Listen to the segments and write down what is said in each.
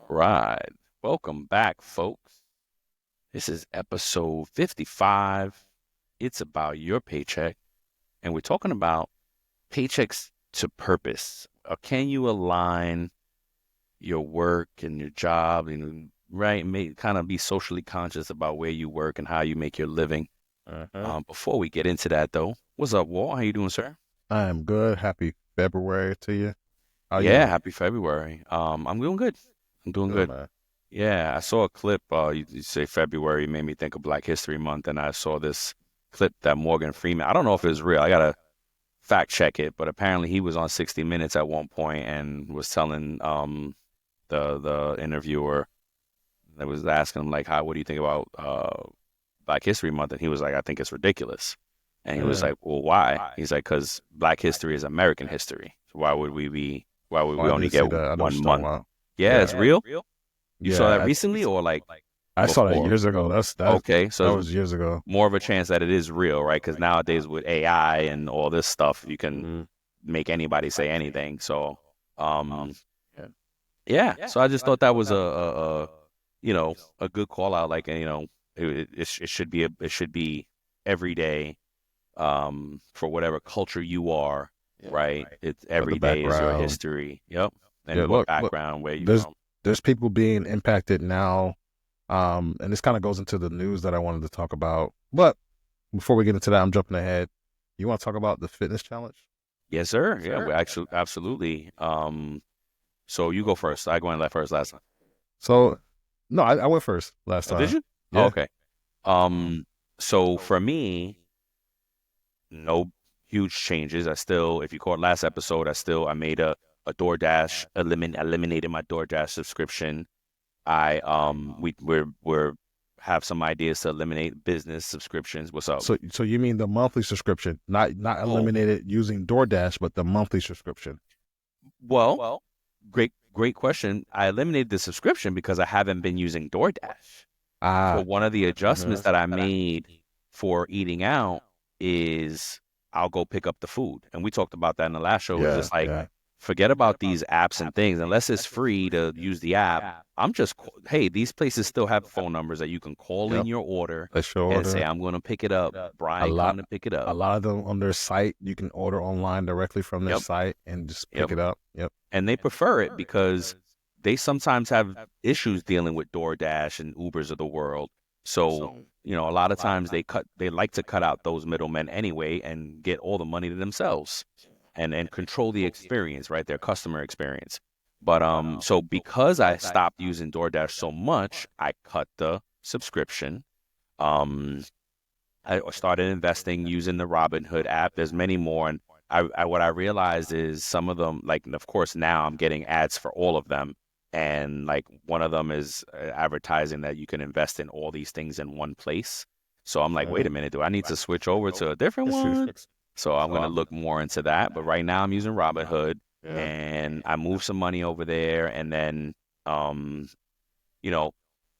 Right. Welcome back, folks. This is episode 55. It's about your paycheck, and we're talking about paychecks to purpose. Can you align your work and your job and right, kind of be socially conscious about where you work and how you make your living? Uh-huh. Before we get into that, though, what's up, Walt? How you doing, sir? I am good. Happy February to you. How you Yeah, doing? happy February. I'm doing good. I'm doing Good, good. man. Yeah, I saw a clip. You say February made me think of Black History Month, and I saw this clip that Morgan Freeman. I don't know if it's real. I gotta fact check it, but apparently he was on 60 Minutes at one point and was telling the interviewer that was asking him like, "How what do you think about Black History Month?" And he was like, "I think it's ridiculous." And he was Yeah. like, "Well, why?" He's like, "Because Black history is American history. So why would Oh, we I only did get see that. I know what one you're talking month?" about. Yeah, it's Yeah. real. You saw that Yeah. recently or like I saw that before? years ago. Okay, That so it's was years ago. more of a chance that it is real, right? Because nowadays with AI and all this stuff, you can Hmm. make anybody say anything. So, um, Yeah. yeah. So I just thought that was a good call out. Like, it should be it should be every day, for whatever culture you are, right? It's For the every day is your background. history. Yep. Yeah, And what look, background, where you there's from? there's people being impacted now. And this kind of goes into the news that I wanted to talk about. But before we get into that, I'm jumping ahead. You want to talk about the fitness challenge? Yes, sir. Yeah, we actually absolutely. So you go first. I went left first last time. So no, I went first last Oh, did time. you? Oh, Yeah. okay. So for me, no huge changes. I still, if you caught last episode, I made a DoorDash, eliminated my DoorDash subscription. We're have some ideas to eliminate business subscriptions. What's up? So you mean the monthly subscription, not Oh, eliminated using DoorDash, but the monthly subscription. well, great question. I eliminated the subscription because I haven't been using DoorDash. So Ah, one of the uh-huh. adjustments that I made for eating out is I'll go pick up the food. And we talked about that in the last show. It's Yeah, just like, yeah. forget about these apps and things. Unless it's free to use the app, hey, these places still have phone numbers that you can call in Yep. your order Let's your and say, order. I'm going to pick it up. A Brian lot coming to pick it a up. lot of them on their site, you can order online directly from their Yep. site and just Yep. pick it up. Yep. And they prefer it because they sometimes have issues dealing with DoorDash and Ubers of the world. So, a lot of times they like to cut out those middlemen anyway and get all the money to themselves and control the experience, right? Their customer experience. But so because I stopped using DoorDash so much, I cut the subscription. Um, I started investing using the Robinhood app. There's many more, and what I realized is some of them, like, of course, now I'm getting ads for all of them, and like one of them is advertising that you can invest in all these things in one place. So I'm like, wait Uh-huh. a minute, do I need to switch over to a different one? So I'm gonna look more into that. But right now I'm using Robinhood, Yeah. and I moved some money over there, and then um, you know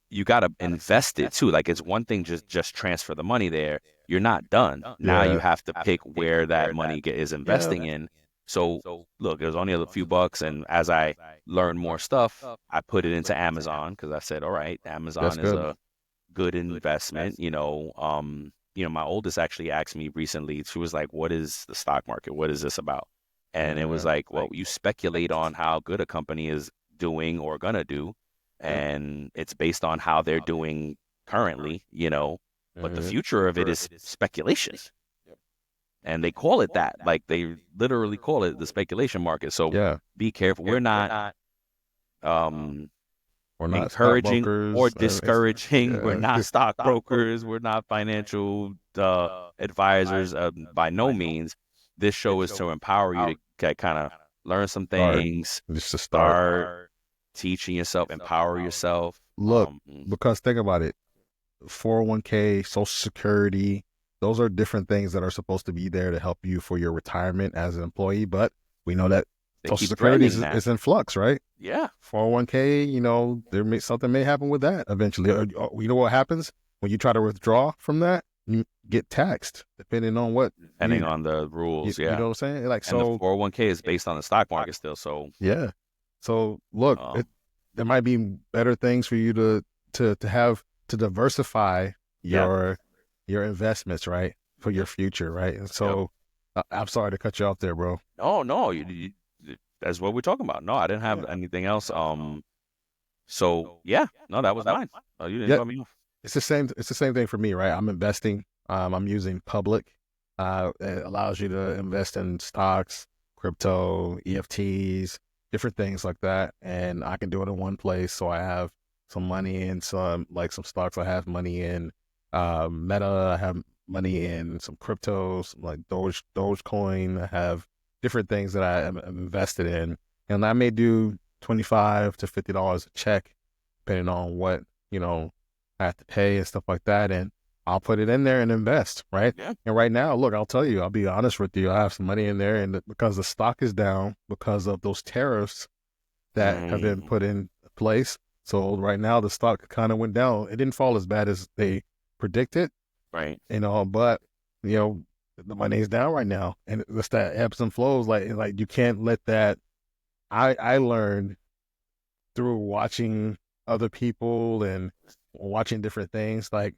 you got to invest it too. Like it's one thing just transfer the money there. You're not done. Now you Yeah. have to pick where that money is Yeah. investing in. So look, it was only a few bucks, and as I learned more stuff, I put it into Amazon because I said, all right, That's Amazon is good. a good investment. My oldest actually asked me recently. She was like, "What is the stock market? What is this about?" And it was Uh-huh. like, well, you speculate on how good a company is doing or gonna do, Yep. and it's based on how they're doing currently. But the Uh-huh. future of it is speculation, and they call it that. Like they literally call it the speculation market. So Yeah. be careful. We're not um, We're not encouraging or stockbrokers. discouraging. We're Yeah. not stockbrokers. We're not financial advisors. By no means. This show is to empower you to kind of learn some Start. things, Just to start. start teaching yourself, empower yourself. Look, because think about it. 401k, Social Security, those are different things that are supposed to be there to help you for your retirement as an employee. But we know that They Social keep Security threatening that. is in flux, right? Yeah. 401k, something may happen with that eventually. You know what happens when you try to withdraw from that? You get taxed depending on what Depending on the you, rules. you Yeah. know what I'm saying? Like, And the so 401k is based on the stock market still. So, yeah. So look, um, there might be better things for you to have to diversify Yeah. your your investments, right? For your Yep. future, right? And Yep. so I'm sorry to cut you off there, bro. Oh no, that's what we're talking about. No, I didn't Yeah. have anything else. So yeah, no, that was mine. Oh, you didn't Yeah, cut me off. it's the same thing for me, right? I'm investing. I'm using public. It allows you to invest in stocks, crypto, EFTs, different things like that, and I can do it in one place. So I have some money in some like some stocks. I have money in Meta. I have money in some cryptos like Dogecoin. I have different things that I am invested in, and I may do $25 to $50 a check, depending on what you know I have to pay and stuff like that. And I'll put it in there and invest, right? Yeah. And right now, look, I'll tell you, I'll be honest with you. I have some money in there, and because the stock is down because of those tariffs that have been Mm, put in place. So right now, the stock kind of went down. It didn't fall as bad as they predicted, right. but you know, the money's down right now, and it's that ebbs and flows. Like you can't let that. I learned through watching other people and watching different things. Like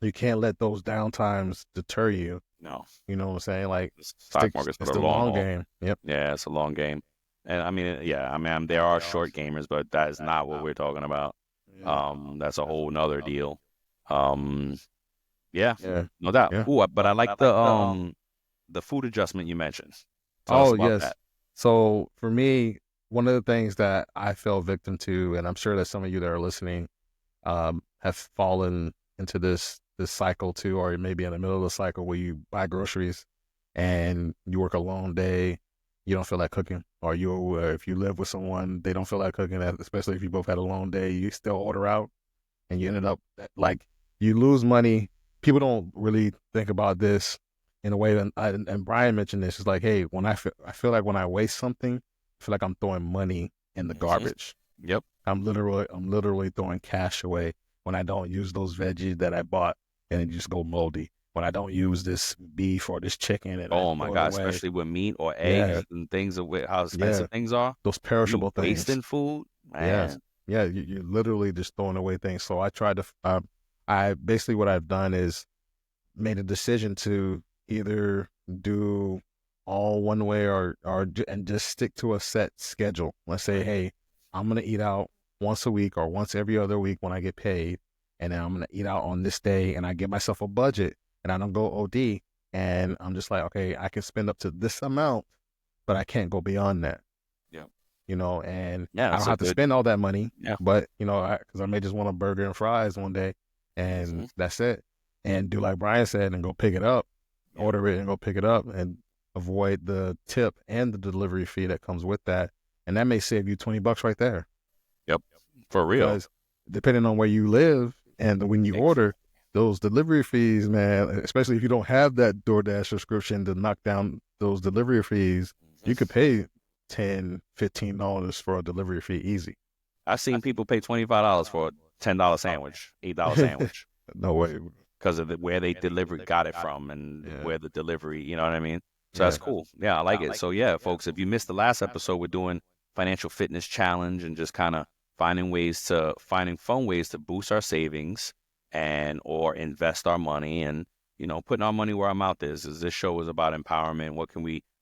you can't let those downtimes deter you. No, You know what I'm saying? Like the stock market's for it's the the long long haul. game. Yep. Yeah, it's a long game. And I mean, yeah, I mean, there are short gamers, but that is not what we're talking about. Yeah. That's a whole nother deal. Um, yeah, Yeah. no doubt. Yeah. Ooh, but I like the food adjustment you mentioned. Tell us Oh about yes. that. So for me, one of the things that I fell victim to, and I'm sure that some of you that are listening have fallen into this cycle too, or maybe in the middle of the cycle where you buy groceries and you work a long day, you don't feel like cooking, or if you live with someone, they don't feel like cooking, especially if you both had a long day, you still order out, and you ended up like you lose money. People don't really think about this in a way that and Brian mentioned this. It's like, hey, when I feel like when I waste something, I feel like I'm throwing money in the Hmm. garbage. Yep. I'm literally throwing cash away when I don't use those veggies that I bought and it just go moldy. When I don't use this beef or this chicken and I Oh my throw it God, away. especially with meat or Yeah, eggs and things of how yeah, expensive things are. those You perishable things. wasting food, Yes, man. yeah, you're literally just throwing away things. So I tried to. I basically what I've done is made a decision to either do all one way and just stick to a set schedule. Let's say, Right. hey, I'm gonna eat out once a week or once every other week when I get paid, and then I'm gonna eat out on this day, and I give myself a budget, and I don't go OD, and I'm just like, okay, I can spend up to this amount, but I can't go beyond that, Yeah. and Yeah, I don't it's a have to good. spend all that money, Yeah. but because I may just want a burger and fries one day, and Hmm. that's it, and do like Brian said and go pick it up, Yeah. order it and go pick it up, and avoid the tip and the delivery fee that comes with that, and that may save you $20 right there, Yep. For real. because depending on where you live and when you Ex- order. Those delivery fees, man, especially if you don't have that DoorDash subscription to knock down those delivery fees, you could mhm. pay $10, $15 for a delivery fee easy. I've seen people pay $25 for a $10 sandwich, $8 sandwich No way. because of where they got it from and Yeah. where the delivery, you know what I mean? So Yeah. that's cool. Yeah, I like it. So yeah, folks, if you missed the last episode, we're doing financial fitness challenge and just kind of finding fun ways to boost our savings and or invest our money and putting our money where our mouth is. As this show is about empowerment,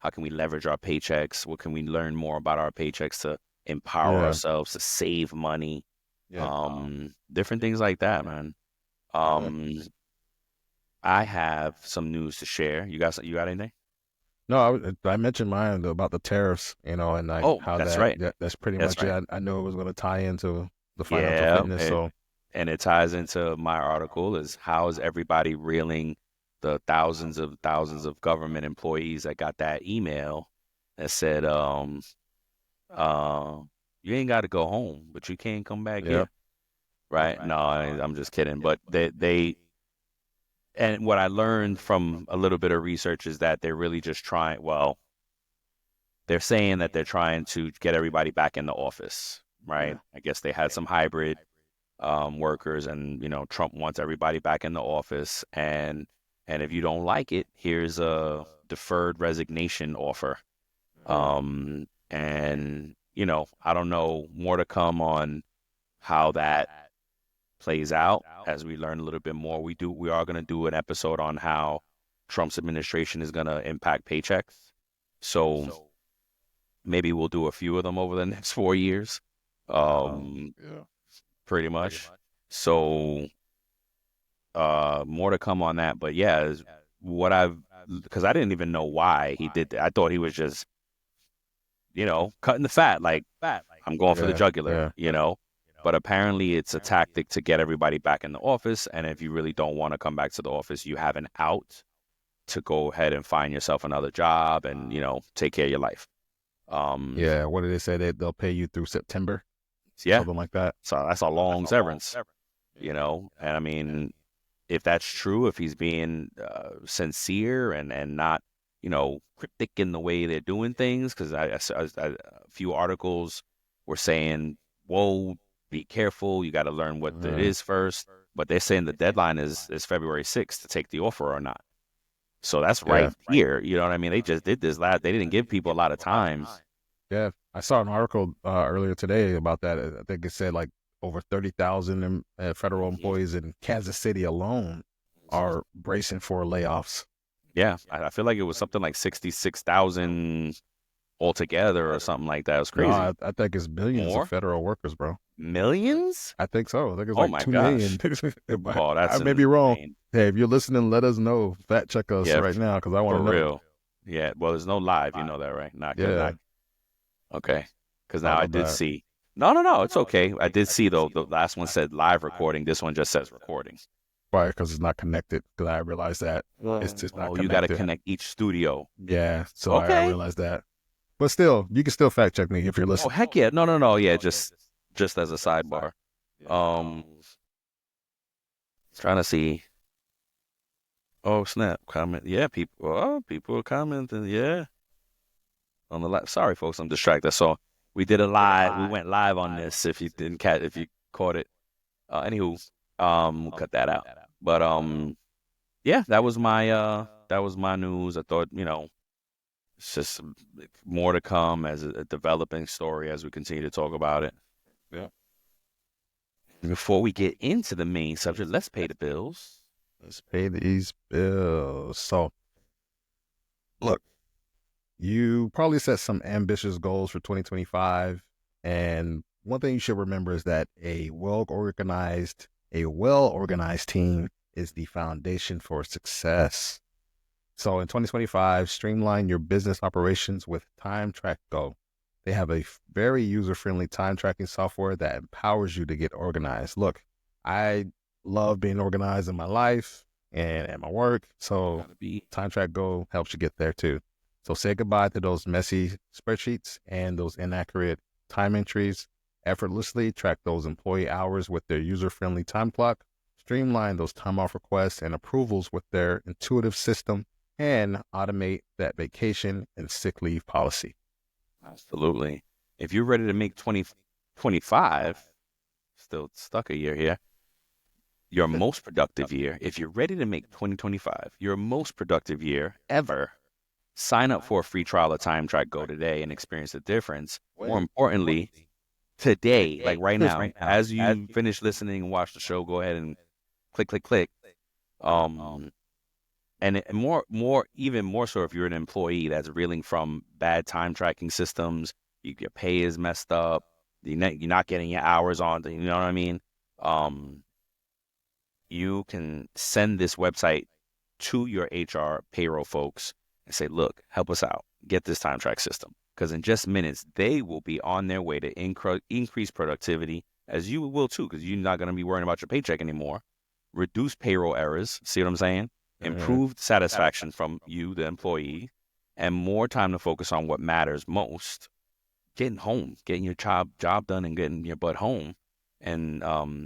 how can we leverage our paychecks? What can we learn more about our paychecks to empower Yeah. ourselves to save money? Yeah. Different things like that, man. Yeah. Um, I have some news to share. You got anything? No, I mentioned mine about the tariffs, and like Oh, how that's right. that's pretty That's much it. right. I know it was going to tie into the financial Yeah, fitness. So and it ties into my article is how is everybody reeling the thousands of government employees that got that email that said, uh, you ain't got to go home, but you can't come back yeah, here, right? No, I'm just kidding. But and what I learned from a little bit of research is that they're really just trying, well, they're saying that they're trying to get everybody back in the office, right? yeah, I guess they had some hybrid workers, and Trump wants everybody back in the office, and if you don't like it, here's a deferred resignation offer, and I don't know, more to come on how that plays out as we learn a little bit more. We are going to do an episode on how Trump's administration is going to impact paychecks. So maybe we'll do a few of them over the next 4 years. Yeah. Pretty much. So more to come on that. But yeah, what I've because I didn't even know why he did that. I thought he was just, cutting the fat, like I'm going for the Yeah. jugular, Yeah. But apparently it's a tactic to get everybody back in the office. And if you really don't want to come back to the office, you have an out to go ahead and find yourself another job and, take care of your life. Yeah. What did they say? They'll pay you through September, Yeah. something like that. So that's a long severance, and I mean, if that's true, if he's being sincere and not, cryptic in the way they're doing things, because a few articles were saying, whoa, be careful, you got to learn what it is first. But they're saying the deadline is February 6th to take the offer or not. So that's Yeah. right here. You know what I mean? They just did this they didn't give people a lot of time. Yeah. I saw an article earlier today about that. I think it said like over 30,000 federal employees in Kansas City alone are bracing for layoffs. Yeah, I feel like it was something like 66,000 altogether or something like that. It was No, crazy. I think it's billions of More? federal workers, bro. Millions? I think so. I think it's Oh like my 2 million. gosh. But Oh, I that's may be wrong. insane. Hey, if you're listening, let us know. Fact check us Yeah, right now because I want for to know. real. Yeah, well, there's no live, you know that, right? Yeah, Not okay. Because now sorry I about did that. see. No, no, no, it's okay. I did see though. The last one said live recording. This one just says recording. Why? Because it's not connected. Because I realized that it's just not Oh, you got to connected. connect each studio. Yeah, so I Okay. realized that. But still, you can still fact check me if you're Oh, listening. heck yeah. No, no, no. Yeah, just as a sidebar. Um, Trying to see. Oh, snap. Comment. Yeah, people are commenting. Yeah. On the live. Sorry, folks, I'm distracted. So we did a live. We went live on this. If you didn't catch, if you caught it. Anywho, we'll cut that out. But yeah, that was my news. I thought, it's just more to come as a developing story as we continue to talk about it. Yeah. Before we get into the main subject, let's pay the bills. Let's pay these bills. So, look, you probably set some ambitious goals for 2025. And one thing you should remember is that a well organized team is the foundation for success. So in 2025, streamline your business operations with Time Track Go. They have a very user-friendly time tracking software that empowers you to get organized. Look, I love being organized in my life and at my work. So Gotta be. Time Track Go helps you get there too. So say goodbye to those messy spreadsheets and those inaccurate time entries. Effortlessly track those employee hours with their user-friendly time clock. Streamline those time off requests and approvals with their intuitive system and automate that vacation and sick leave policy. Absolutely. If you're ready to make 2025, still stuck a year here, your most productive year, if you're ready to make 2025 your most productive year ever, sign up for a free trial of Time Track Go today and experience the difference. More importantly, today, like right now, as you finish listening and watch the show, go ahead and click. Um, and even more so if you're an employee that's reeling from bad time tracking systems, your pay is messed up, you're not getting your hours on, you know what I mean? Um, you can send this website to your HR payroll folks and say, look, help us out, get this time track system. Because in just minutes, they will be on their way to increase productivity, as you will too, because you're not going to be worrying about your paycheck anymore. Reduce payroll errors. See what I'm saying? Improved satisfaction from you, the employee, and more time to focus on what matters most: getting home, getting your job done, and getting your butt home. And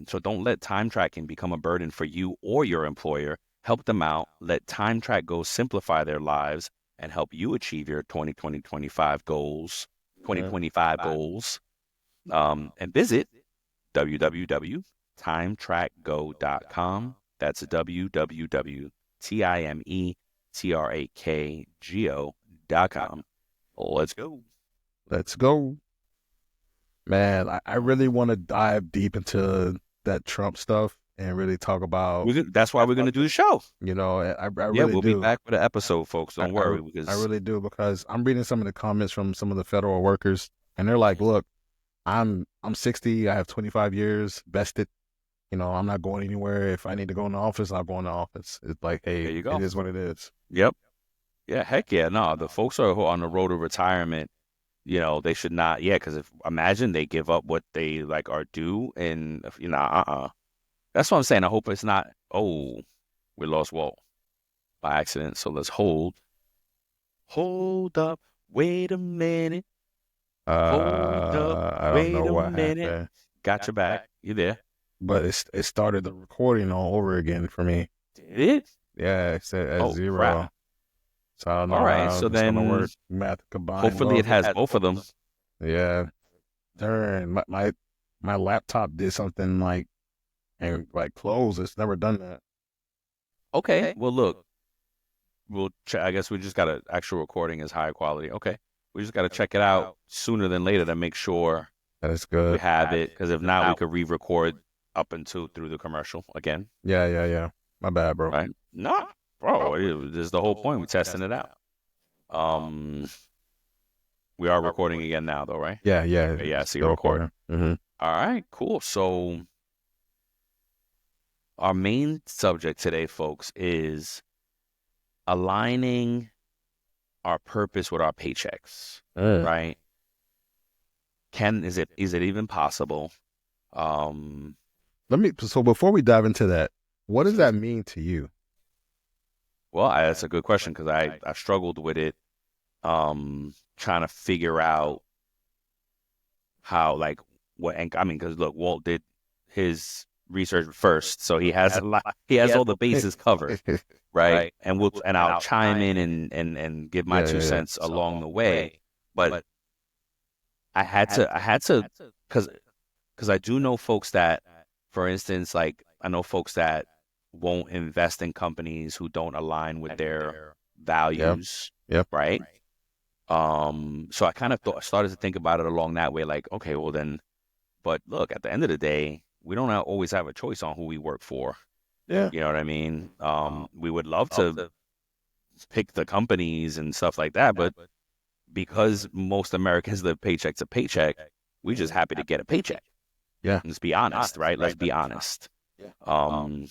so don't let time tracking become a burden for you or your employer. Help them out. Let Time Track Go simplify their lives and help you achieve your 2025 goals. 2025 goals. And visit www.timetrackgo.com. That's www.timetrackgo.com. Let's go. Let's go. Man, I really want to dive deep into that Trump stuff and really talk about, That's why we're gonna do the show. I Yeah, really we'll be do. back with an episode, folks. I, Don't I, worry, I because really do because I'm reading some of the comments from some of the federal workers, and they're like, "Look, I'm 60. I have 25 years vested. I'm not going anywhere. If I need to go in the office, I'll go in the office. It's like, there hey, you it go. is what it is." Yep. Yeah. Heck yeah. No, the folks who are on the road to retirement. They should not. Yeah, because if imagine they give up what they like are due, and That's what I'm saying. I hope it's not. Oh, we lost Walt by accident. So let's hold up, wait a minute, hold up, I don't wait know a what minute. happened, Got your back. You there? but it started the recording all over again for me. Did it? Yeah, it said at Oh crap! 0. So I don't All know right. how So it's gonna then, work. Math combined. hopefully it Well, has both of them. yeah. Darn, my laptop did something like close. It's never done that. Okay. Well, look, we'll. I guess we just got an actual recording is high quality. Okay. We just got to check it out sooner than later to make sure That is we good. have it. Because if not, we could re-record up until through the commercial again. Yeah, yeah, yeah. My bad, bro. Right? No, bro. This is the whole point. We're testing it out. Um, we are recording again now, though, right? Yeah, yeah. Okay, yeah. It's So you're still recording. recording. Mm-hmm. All right, cool. So our main subject today, folks, is aligning our purpose with our paychecks. Right? Is it even possible? Um, So before we dive into that, what does that mean to you? well, that's a good question because I struggled with it, trying to figure out how like what and I mean because look, Walt did his research first, so he has a lot. He has all the bases covered, right? And I'll chime in and give my Yeah, two yeah, yeah. cents along the way. But I had to because I do know folks that, for instance, like I know folks that won't invest in companies who don't align with their Yeah, values, yeah. right? So I kind of started to think about it along that way, like, okay, well then, but look, at the end of the day, we don't always have a choice on who we work for. Yeah. You know what I mean? We would love to pick the companies and stuff like that, but because most Americans live paycheck to paycheck, we just happy to get a paycheck. Yeah. Let's be honest, right? Let's be honest. Um,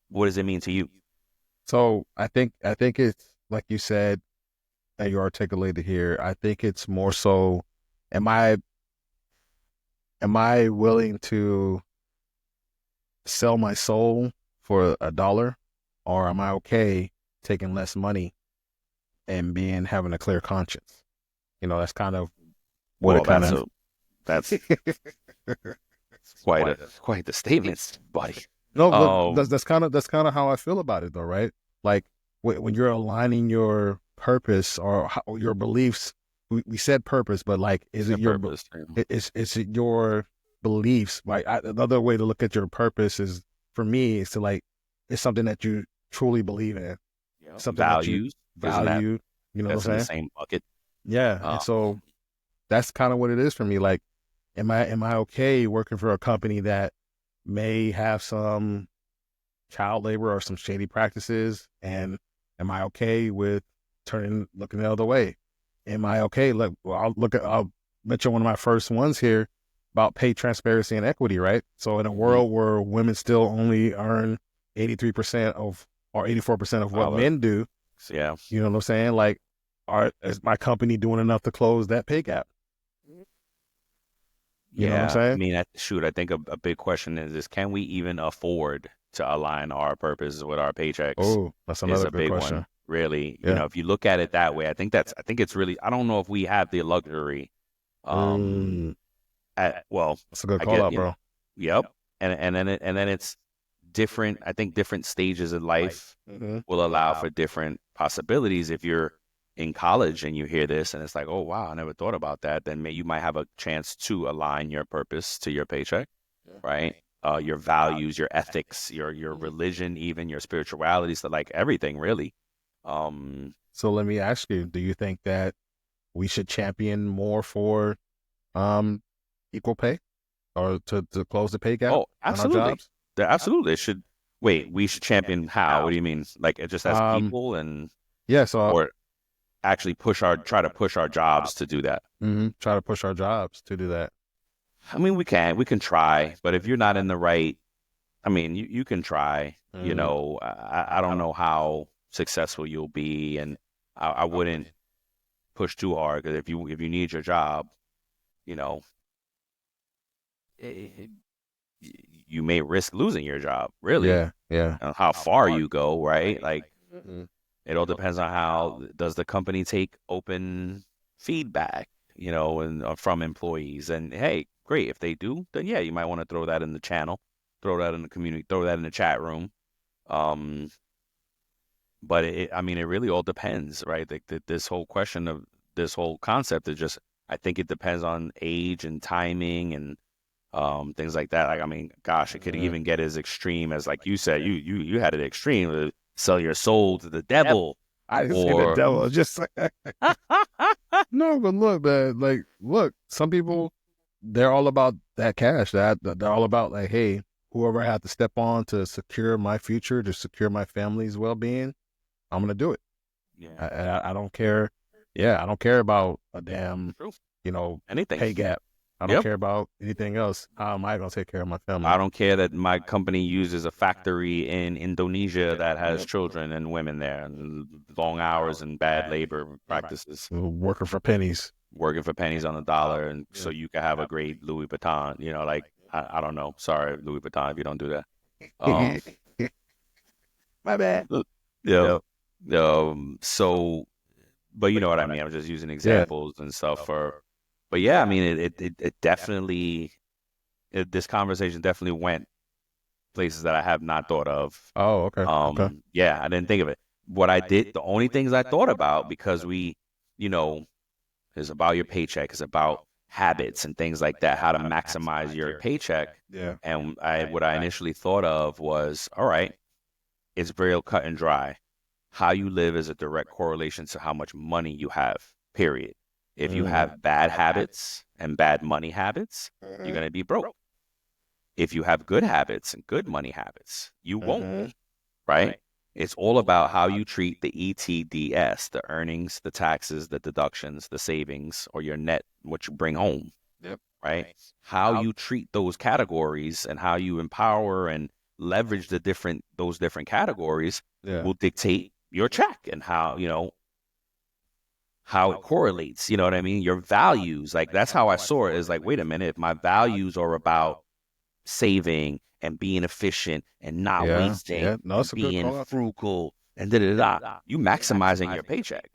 what does it mean to you? So I think it's like you said and you articulated here. I think it's more so, am I willing to sell my soul for $1, or am I okay taking less money and having a clear conscience? That's kind of what it Well, kind of. that's quite the statements, buddy. No, look, Um, that's kind of how I feel about it, though, right? Like when you're aligning your purpose or your beliefs. We said purpose, but like, is it the your purpose. is it your beliefs? Like, another way to look at your purpose is, for me, is to like, it's something that you truly believe in, Yeah. something that you Values, isn't that value. You know what that's in I'm the saying? same bucket? Yeah, and Um, so that's kind of what it is for me. Like, am I okay working for a company that may have some child labor or some shady practices, and am I okay with looking the other way? Am I okay? Look, well, I'll mention one of my first ones here about pay transparency and equity, right? So in a mhm. world where women still only earn 83% of or 84% of what Wow, men do, yeah. you know what I'm saying? Like, is my company doing enough to close that pay gap? You know what I'm Yeah, I saying? mean, shoot, I think a big question is can we even afford to align our purposes with our paychecks Oh, that's is another a good big question. one. Really, Yeah. if you look at it that way, I think it's really, I don't know if we have the luxury, um, Mm, well, that's a good I call get, out, bro. yep. And then it's different. I think different stages of life Mm-hmm. will allow for different possibilities. If you're in college and you hear this and it's like, oh wow, I never thought about that, then you might have a chance to align your purpose to your paycheck, right? Your values, your ethics, your religion, even your spirituality, so like everything really. Um, So let me ask you, do you think that we should champion more for um equal pay or to close the pay gap Oh, on our absolutely. jobs. Absolutely. It should wait, we should champion how? What do you mean? Like it just as Um, people and yeah, so or actually try to push our jobs to do that. try to push our jobs to do that. I mean, we can try, but if you're not in the right, I mean, you can try, Hmm. I don't know how successful you'll be, and I wouldn't push too hard because if you need your job, you know, eh, you may risk losing your job, really. Yeah, yeah. How far you go, right? Like Mhm. it all depends on how does the company take open feedback, and from employees. And hey, great. If they do, then yeah, you might want to throw that in the channel, throw that in the community, throw that in the chat room. Um, but I mean, it really all depends, right? Like this whole question of this whole concept is just, I think it depends on age and timing and things like that. Like, I mean, gosh, it could Mhm. even get as extreme as, like you said, you had it extreme, sell your soul to the devil, I didn't say the or devil. Just no, but look, man. Like, look, some people they're all about that cash. That they're all about like, hey, whoever I have to step on to secure my future, to secure my family's well being, I'm gonna do it. yeah, I don't care. Yeah, I don't care about a damn, true, you know, anything. pay gap. I don't Yep. care about anything else. How am I gonna take care of my I family? don't care that my company uses a factory in Indonesia that has Yep. children and women there, and long hours and bad labor practices, Working for pennies. working for pennies on the dollar, and so Yeah. you can have a great Louis Vuitton. Like I don't know. Sorry, Louis Vuitton, if you don't do that. Um, My bad. yeah. Yep. So, but you know what I mean. I'm just using Yeah. examples and stuff but yeah, I mean, it definitely, this conversation definitely went places that I have not thought of. Oh, okay. Okay. Yeah, I didn't think of it. The only things I thought about, because you know, is about your paycheck, is about habits and things like that, how to maximize your paycheck. Yeah. And what I initially thought of was, all right, it's very cut and dry. How you live is a direct correlation to how much money you have, period. If you Mm. have bad habits and bad money habits, you're going to be broke. If you have good habits and good money habits, you won't, Mm-hmm. right? It's all about how you treat the ETDS, the earnings, the taxes, the deductions, the savings, or your net, what you bring home, Yep. right? How you treat those categories and how you empower and leverage those different categories Yeah. will dictate your check and how it correlates. You know what I mean? Your values, like that's how I saw it. Is like, wait a minute, if my values are about saving and being efficient and not Yeah. wasting Yeah. No, and it's a good being call out. frugal and da da da, you maximizing your paycheck.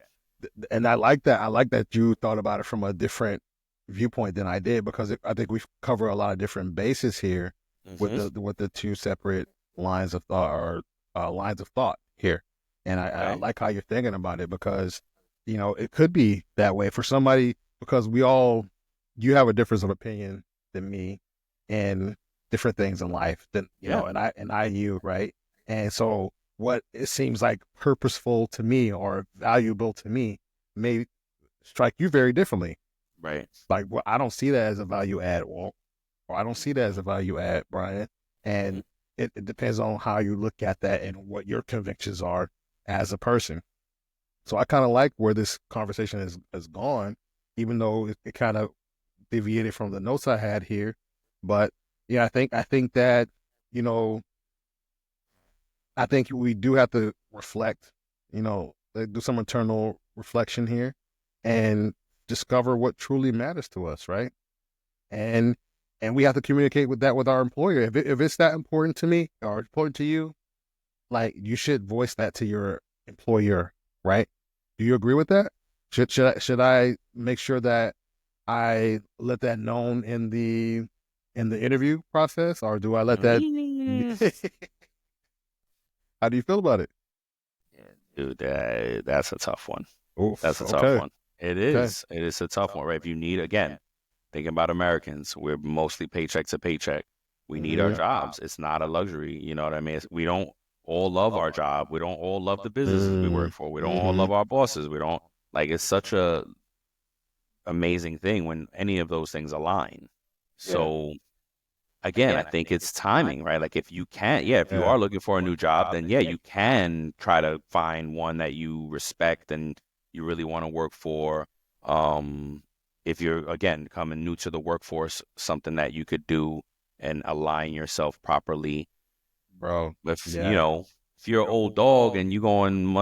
And I like that. I like that you thought about it from a different viewpoint than I did because I think we cover a lot of different bases here with Hmm. the two separate lines of thought or lines of thought here. And I Okay. like how you're thinking about it because it could be that way for somebody because you have a difference of opinion than me and different things in life than Yeah. and I you right. And so what it seems like purposeful to me or valuable to me may strike you very differently. Right. Like, well, I don't see that as a value add, Walt, or I don't see that as a value add, Brian. Hmm. And it depends on how you look at that and what your convictions are as a person. So I kind of like where this conversation has gone, even though it kind of deviated from the notes I had here. But yeah, I think that you know I think we do have to reflect, like, do some internal reflection here and discover what truly matters to us, right? And we have to communicate with that with our employer. If it's that important to me or important to you, like you should voice that to your employer, right? Do you agree with that? Should I make sure that I let that known in the interview process, or do I let that? Yeah. How do you feel about it? Dude, that's a tough one. That's Oof. a tough Okay. one. It Okay. is. It is a tough one, right? If you need, again, thinking about Americans, we're mostly paycheck to paycheck. We need our Hmm. jobs. It's not a luxury. You know what I mean? We don't all love our job. We don't all love the businesses we Mm, work for. We don't all hmm. love our bosses. We don't like, it's such a amazing thing when any of those things align. Yeah. So again, I think it's timing, right? Like if you can, yeah, if you Yeah. are looking for a new job, then yeah, you can try to find one that you respect and you really want to work for. Um, if you're again coming new to the workforce, something that you could do and align yourself properly. Bro. If Yeah. if you're an old dog and you going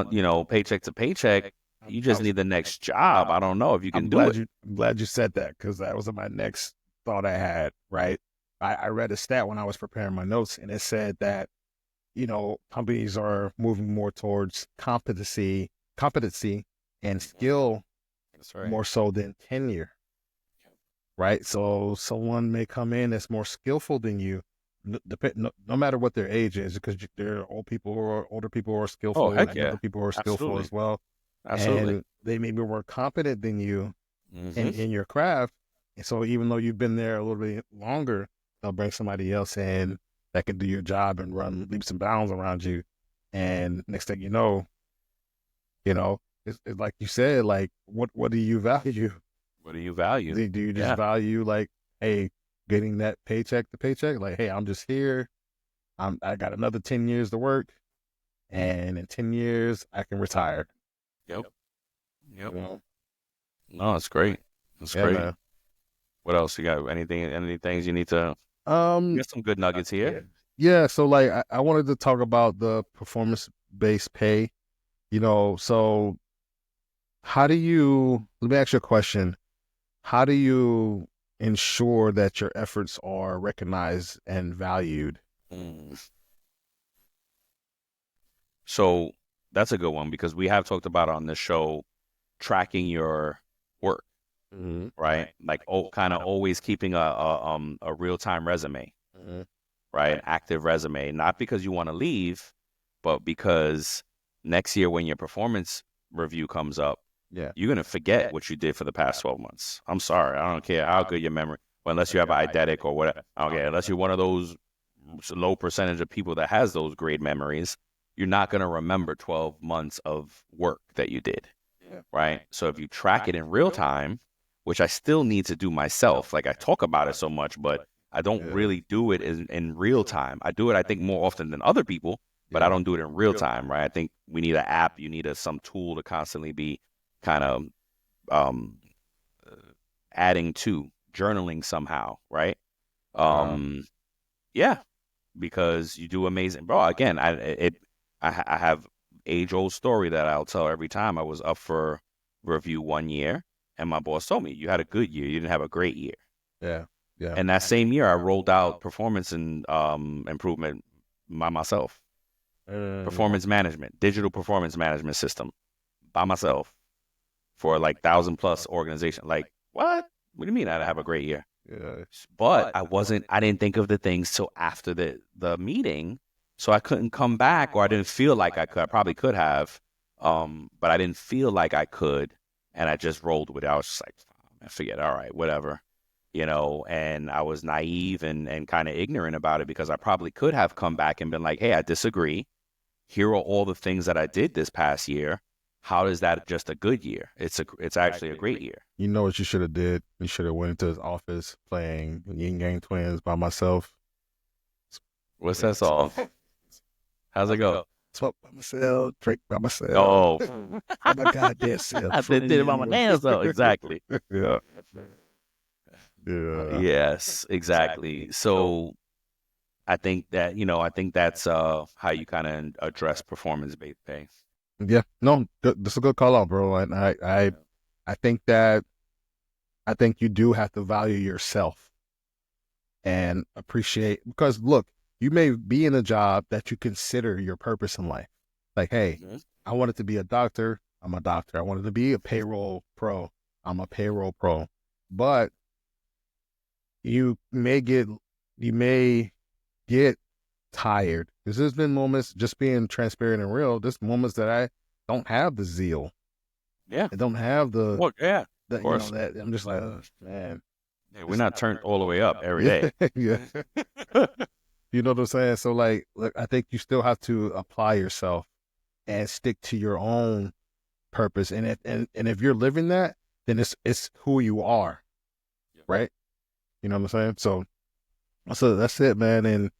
paycheck to paycheck, you just need the next job. I don't know if you can do it. I'm glad you said that, because that was my next thought I had, right? I read a stat when I was preparing my notes, and it said that, companies are moving more towards competency and skill That's right. more so than tenure, right? So someone may come in that's more skillful than you, no matter what their age is, because there are older people who are Oh, skillful heck and yeah. younger people who are skillful Absolutely. as well, Absolutely. and they may be more competent than you Hmm. in your craft. And so even though you've been there a little bit longer, they'll bring somebody else in that can do your job and run leaps and bounds around you. And next thing it's like you said, like what do you value? What do you value? Do you just Yeah. value, like, hey, getting that paycheck to paycheck? Like, hey, I'm just here. I got another 10 years to work, and in 10 years I can retire. Yep. You Yep. know? No, it's great. It's Yeah, great. man. What else you got? Any things you need to? You Um, got some good nuggets here. yeah, so like I wanted to talk about the performance based pay. So let me ask you a question. How do you ensure that your efforts are recognized and valued? Mm. So that's a good one because we have talked about on this show tracking your work, Mm-hmm. right? Like, oh, kind of always keeping a real time resume, Mm-hmm. right? An active resume, not because you want to leave, but because next year when your performance review comes up, Yeah. you're gonna forget what you did for the past 12 months. I'm sorry, I don't care how good your memory, well, unless you have an eidetic or whatever. Okay, unless you're one of those low percentage of people that has those great memories, you're not gonna remember 12 months of work that you did, Yeah. right? So if you track it in real time, which I still need to do myself, like I talk about it so much, but I don't Yeah. really do it in real time. I do it, I think, more often than other people, but I Yeah. don't do it in real time, right? I think we need an app, you need some tool to constantly be kind of um, adding to journaling somehow, right? Uh, Um, yeah, because you do amazing, bro. Again, I have age old story that I'll tell every time. I was up for review one year, and my boss told me you had a good year, you didn't have a great year. yeah. Yeah. And that same year, I rolled out performance and improvement by myself, Uh, performance management, digital performance management system by myself for like 1,000+ organization. Like, what? What do you mean I have a great year? yeah. But I didn't think of the things till after the meeting. So I couldn't come back, or I didn't feel like I could. I probably could have. But I didn't feel like I could. And I just rolled with it. I was just like, "Man, forget it. All right, whatever. And I was naive and kind of ignorant about it because I probably could have come back and been like, hey, I disagree. Here are all the things that I did this past year. How is that just a good year? It's actually a great year. You know what you should have did? You should have went into his office playing Yin Yang Twins by myself. What's that song? How's it go? Smoke by myself, drink by myself. Oh, By my goddamn self. I did it by my nails though. Exactly. Yeah. Yeah. Yes, exactly. So I think that's how you kind of address performance-based pay. Yeah. No, this is a good call out, bro. And I think that I think you do have to value yourself and appreciate, because look, you may be in a job that you consider your purpose in life. Like, hey, Mhm. I wanted to be a doctor, I'm a doctor. I wanted to be a payroll pro, I'm a payroll pro. But you may get you may get tired. Because there's been moments, just being transparent and real, there's moments that I don't have the zeal. Yeah. I don't have Well, yeah, of course. that I'm just like, oh, man. Yeah, we're not turned all the way up every Yeah, day. yeah. You know what I'm saying? So like, look, I think you still have to apply yourself and stick to your own purpose. And if you're living that, then it's who you are, right? You know what I'm saying? So that's it, man. And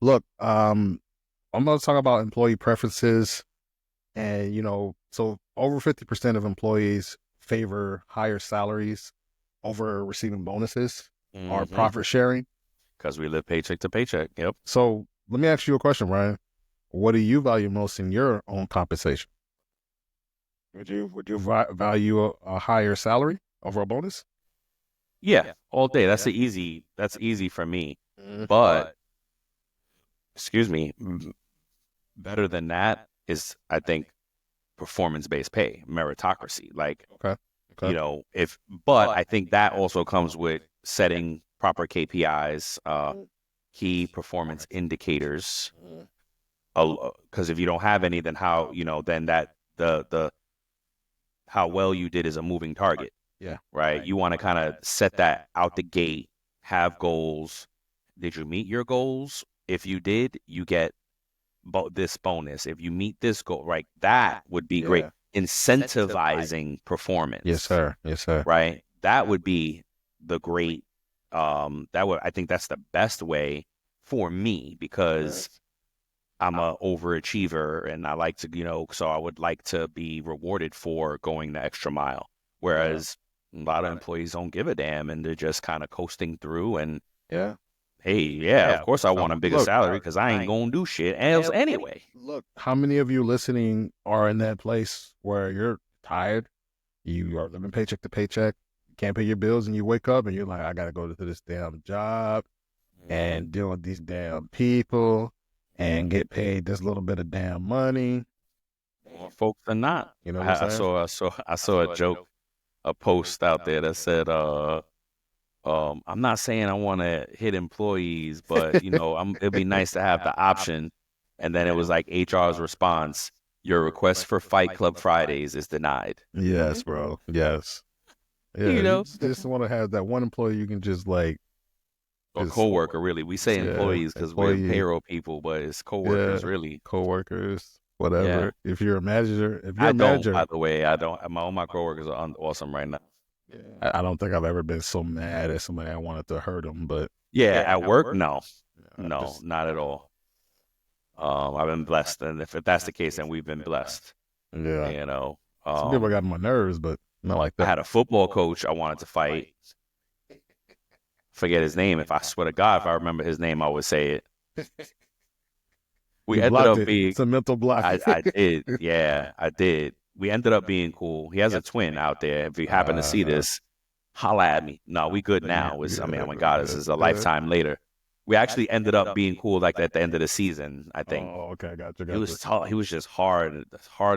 look, I'm going to talk about employee preferences. And, so over 50% of employees favor higher salaries over receiving bonuses or Mm-hmm. profit sharing. Because we live paycheck to paycheck. Yep. So let me ask you a question, Ryan. What do you value most in your own compensation? Would you value a higher salary over a bonus? Yeah, all day. That's easy for me. Mm, But excuse me, better than that is, I think, performance-based pay, meritocracy. Like, okay. Okay. if, but I think that also comes with setting proper KPIs, key performance indicators. Because if you don't have any, then how, then that the how well you did is a moving target, Yeah. right? You want to kind of set that out the gate, have goals. Did you meet your goals? If you did, you get this bonus. If you meet this goal, right, that would be great. Yeah. Incentivizing Yes, performance, sir. Yes, sir. right? That would be the great, I think that's the best way for me, because I'm a overachiever and I like to, so I would like to be rewarded for going the extra mile. Yeah. Whereas a lot of employees don't give a damn and they're just kind of coasting through. And Yeah. hey, yeah, of course I want a bigger Look, salary because I ain't gonna do shit else anyway. look, how many of you listening are in that place where you're tired? You are living paycheck to paycheck, can't pay your bills, and you wake up and you're like, I gotta go to this damn job Mhm. and deal with these damn people and get paid this little bit of damn money. More folks than not. You know what I'm I saying? saw, I saw a joke, a post out there that said, I'm not saying I want to hit employees, but it'd be nice to have the option. And then it was like HR's response: your request for Fight Club Fridays is denied. Yes, bro. Yes. Yeah. You You know, just want to have that one employee you can just like, or just, coworker, really. We say yeah, employees because we're employee, payroll people, but it's yeah, coworkers, really. coworkers, Yeah. whatever. If you're a manager, if you're I a don't, by manager, the way. I don't. All my coworkers are awesome right now. yeah. I don't think I've ever been so mad at somebody I wanted to hurt them, but Yeah, at work, no, I no, just, not at all. I've been blessed, and if that's the case, then we've been blessed. yeah. You know, Some people um, got on my nerves, but not like I that. had a football coach I wanted to fight. Forget his name. If I swear to God, if I remember his name, I would say it. We You ended blocked up it. being, It's a mental block. I did, yeah, I did. We ended up being cool. He has a twin out there. If you happen to see uh, this, holla at me. No, we good now. I mean, yeah, oh my God, this is a lifetime later. We actually ended up being cool, like at the end of the season, I think. oh, okay, gotcha, He gotcha. was tall. He was just hard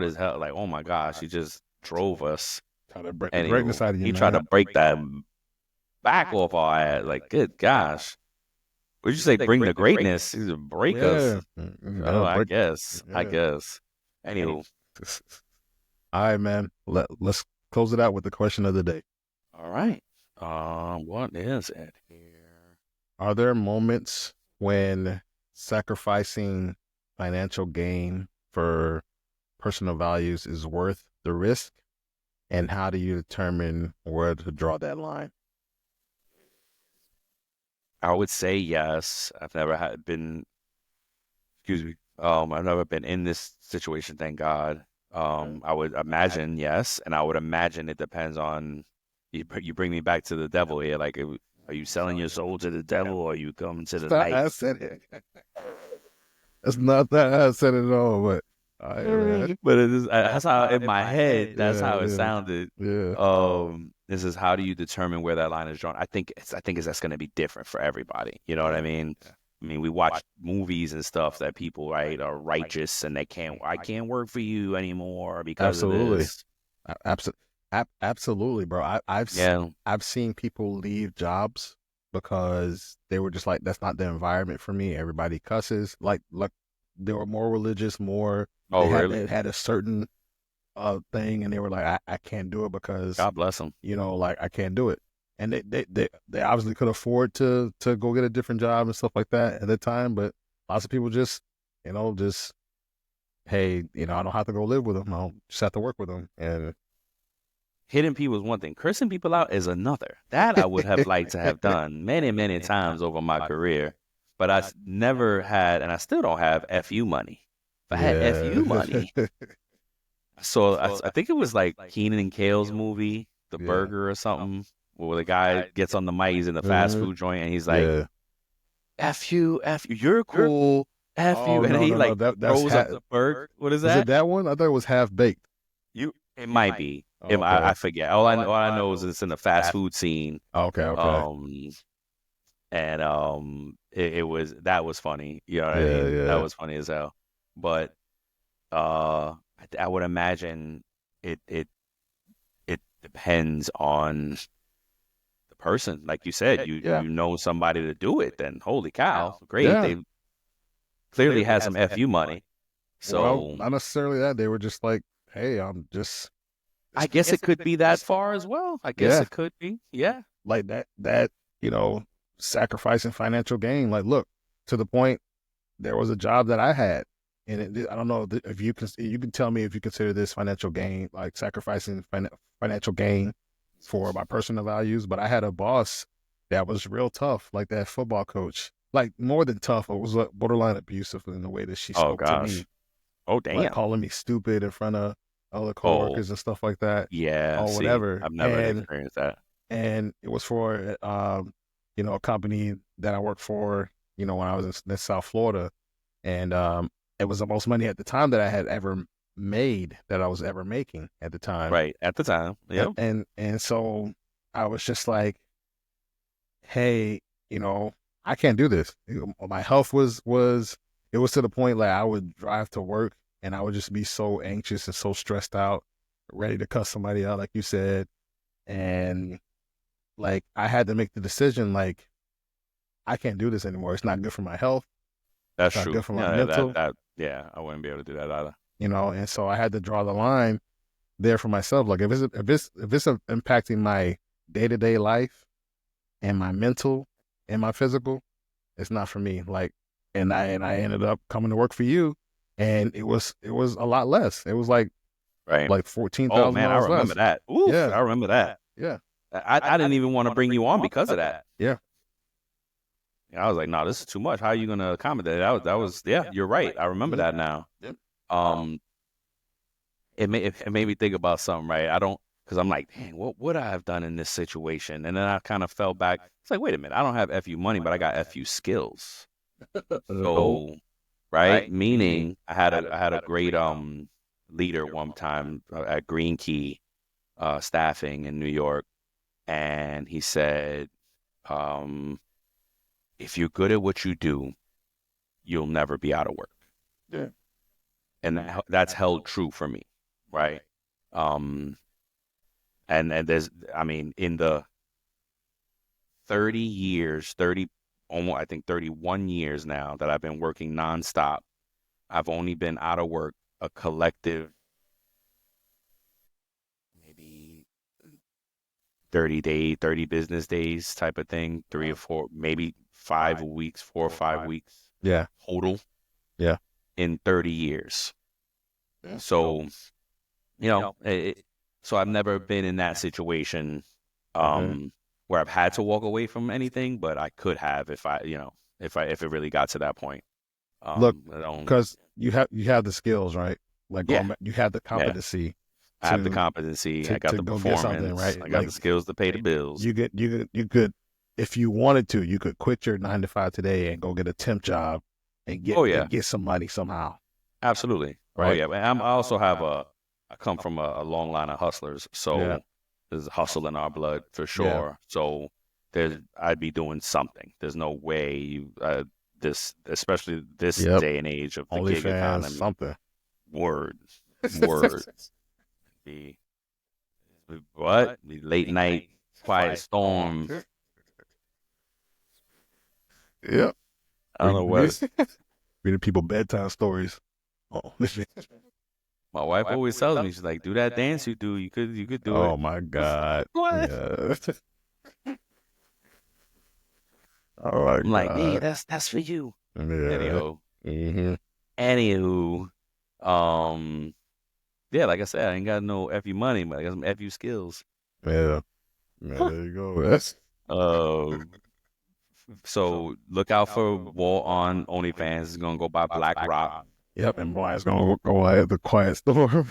as hell. Like, oh my gosh, he just drove us. Try to break the greatness Anywho, out of you, he tried man. to break that back off our ass. Like, good gosh. Would you say bring the greatness? He's a break us. Yeah, Oh, that'll I break. guess. I Yeah. guess. Anywho, All right, man. Let's close it out with the question of the day. all right. What is it here? Are there moments when sacrificing financial gain for personal values is worth the risk? And how do you determine where to draw that line? I would say yes. I've never had been, excuse me. I've never been in this situation, thank God. I would imagine yes, and I would imagine it depends on you bring me back to the devil here. Like, are you selling your soul to the devil, or are you coming to It's the not light? how I said it. It's not that how I said it at all, but all right, man. But it is, that's how in my head, that's Yeah, how it yeah, sounded. yeah. This is, how do you determine where that line is drawn? I think that's going to be different for everybody. You know what I Yeah. mean? I mean, we watch movies and stuff that people, right, are righteous and I can't work for you anymore because of Absolutely. this. Absolutely. Absolutely, bro. Yeah. I've seen people leave jobs because they were just like, that's not the environment for me. Everybody cusses. Like they were more religious, more Oh, they really? had a certain thing, and they were like, I can't do it because, God bless them. like I can't do it. And they obviously could afford to go get a different job and stuff like that at the time, but lots of people just, just, hey, I don't have to go live with them. I'll just have to work with them. And hitting people is one thing. Cursing people out is another. That I would have liked to have done many, many times over my career. But never had, and I still don't have FU money. If I had Yeah. FU money, so I think it was like Keenan and Kale's movie, The Yeah. Burger or something, where the guy gets on the mic, he's in the fast Mhm. food joint, and he's like, Yeah. F you, you're cool, F you. Oh And no, he no, no. like That's throws up the burger. What is was it that? that one? I thought it was half baked. It might be. Oh, I okay. forget. All I know is it's in the fast food scene. Oh, okay, okay. Um, and it was that was funny. You know what I Yeah, mean? That yeah. was funny as hell. But I would imagine it it it depends on the person. Like you said, Yeah. you know somebody to do it. Then holy cow, great. Yeah. They clearly had some FU money. Well, So not necessarily that. They were just like, hey, I'm just I guess it could be that far as well. I guess yeah, it could be. Yeah. like that, you know, sacrificing financial gain. Like, look, to the point there was a job that I had, and I don't know if you can tell me if you consider this financial gain, like sacrificing financial gain for my personal values. But I had a boss that was real tough, like that football coach, like more than tough. It was borderline abusive in the way that she Oh spoke to me, gosh. Oh like damn. calling me stupid in front of other Oh coworkers and stuff like that, yeah. or See, whatever. I've never experienced that. And it was for you know, a company that I worked for, you know, when I was in South Florida, and it was the most money at the time that I had ever made, that I was ever making at the time. Right at the time. Yep. And so I was just like, hey, you know, I can't do this. My health was it was to the point like I would drive to work and I would just be so anxious and so stressed out, ready to cuss somebody out, like you said. And like I had to make the decision, like, I can't do this anymore. It's not good for my health. It's That's not true. good for my Yeah. mental, Yeah. I wouldn't be able to do that either. you know. And so I had to draw the line there for myself. Like if it's impacting my day-to-day life and my mental and my physical, it's not for me. Like, and I ended up coming to work for you, and it was a lot less. It was Right. like fourteen Oh thousand man, I dollars remember less. that. Oof, Yeah, I remember that. yeah, I didn't even want to bring you on because of that. yeah. I was like, no, this is too much. How are you gonna accommodate? That was yeah, you're right. I remember Mhm. that now. Yep. Um, it made me think about something, right? I don't because I'm like, dang, what would I have done in this situation? And then I kind of fell back. It's like, wait a minute, I don't have FU money, but I got FU skills. Oh, So, right? Meaning I had a great leader one time at Green Key staffing in New York, and he said, um, if you're good at what you do, you'll never be out of work. yeah. And that's held true for me, right? Um, and there's, I mean, in the 30 years, 30, almost, I think 31 years now that I've been working nonstop, I've only been out of work a collective maybe 30 day, 30 business days type of thing, 3 or 4, maybe 5 weeks, 4 or 5 weeks Yeah, total yeah. in 30 years. Yeah. So, so I've never been in that situation Okay. where I've had to walk away from anything, but I could have if if it really got to that point. Look, I don't, because you have the skills, right? Like yeah, you have the yeah. competency I have the to competency, I got to the go get something, performance, right? I got Like the skills to pay the bills. you could if you wanted to, you could quit your 9 to 5 today and go get a temp job and Oh yeah, get some money somehow, absolutely. Oh right? yeah, but I also have I come from a long line of hustlers, Yeah, so there's hustle in our blood for yeah. sure. So I'd be doing something. There's no way this, especially this Yep. day and age of the gig OnlyFans, economy. something. Word, word. The what? The late night quiet storm. Yep. I don't know what. Reading people bedtime stories. Oh, My wife always tells me, she's like, "Do that dance you do. You could do oh it." my God. What? Yeah. Oh my I'm like, "Man, God. that's for you." Yeah. Anywho, Hmm. anywho, um, Yeah, like I said, I ain't got no FU money, but I got some FU skills. Yeah. Yeah, there you go. That's Uh, so look out for Walt on OnlyFans. It's gonna go by Black Rock. yep. And Brian's gonna go at the quiet storm.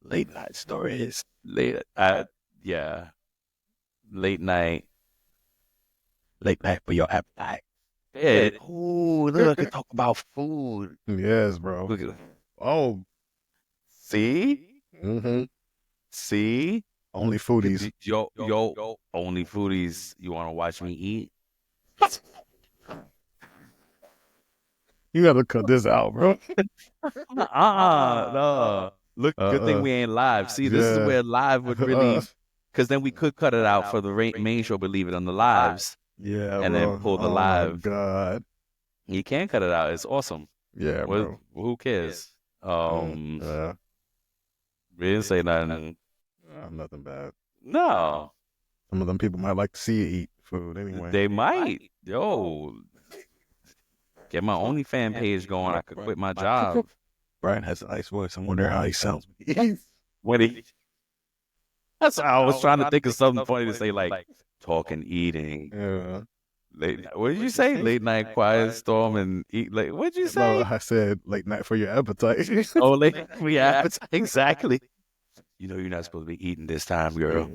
Late night stories. Late, yeah, late night. Late night for your appetite. Yeah. Ooh, look, I could talk about food. Yes, bro. Look at, Oh. see, Mm-hmm. see. Only foodies. Yo, only foodies. You want to watch me eat? You gotta cut this out, bro. No. Look, good thing we ain't live. See, this is where live would really, because then we could cut it out for the main show, Believe It, on the lives. Yeah, and bro. then pull the Oh live. my God. You can cut it out. It's awesome. Yeah, bro. Who cares? Yeah. We didn't say nothing. Nothing bad. No. Some of them people might like to see you eat food anyway. They might. Yo. Get my OnlyFans page going. I could quit my job. Brian has a nice voice. I wonder how he sounds. When he. That's how I was trying to think of something funny to say, like talking, eating. Yeah. What did you say? Late night quiet storm and eat. Like, what did you say? I said late night for your appetite. Oh, late night for your appetite. Exactly. You know you're not supposed to be eating this time, girl.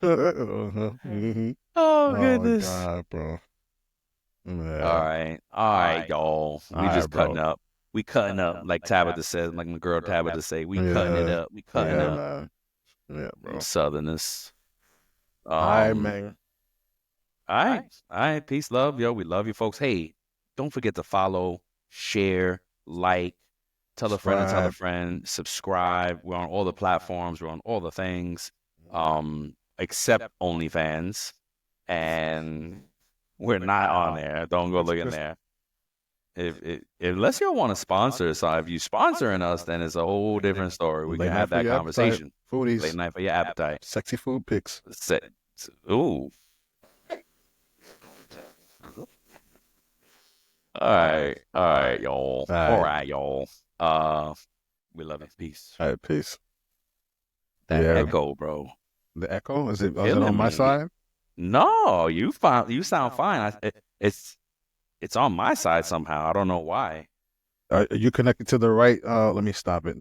Mm-hmm. Oh, goodness. Oh, God, bro. Yeah. All right, y'all. We just cutting up. We cutting up, like Tabitha says, like my girl Tabitha say. We cutting it up. We cutting up. Man. Yeah, bro. Southerners. All right, man. All right. Peace, love, yo. We love you, folks. Hey, don't forget to follow, share, like, tell a friend and tell a friend, subscribe. We're on all the platforms. We're on all the things, except OnlyFans, and we're not on there. Don't go looking there. Unless you want to sponsor us, if you sponsoring us, then it's a whole different story. We can have that conversation. Foodies. Late night for your appetite. Sexy food pics. Ooh. All right, y'all. All right, y'all. We love you. Peace. All right, peace. That echo, bro. The echo? Is it on my side? No, you sound fine. It's on my side somehow. I don't know why. Are you connected to the right? Let me stop it.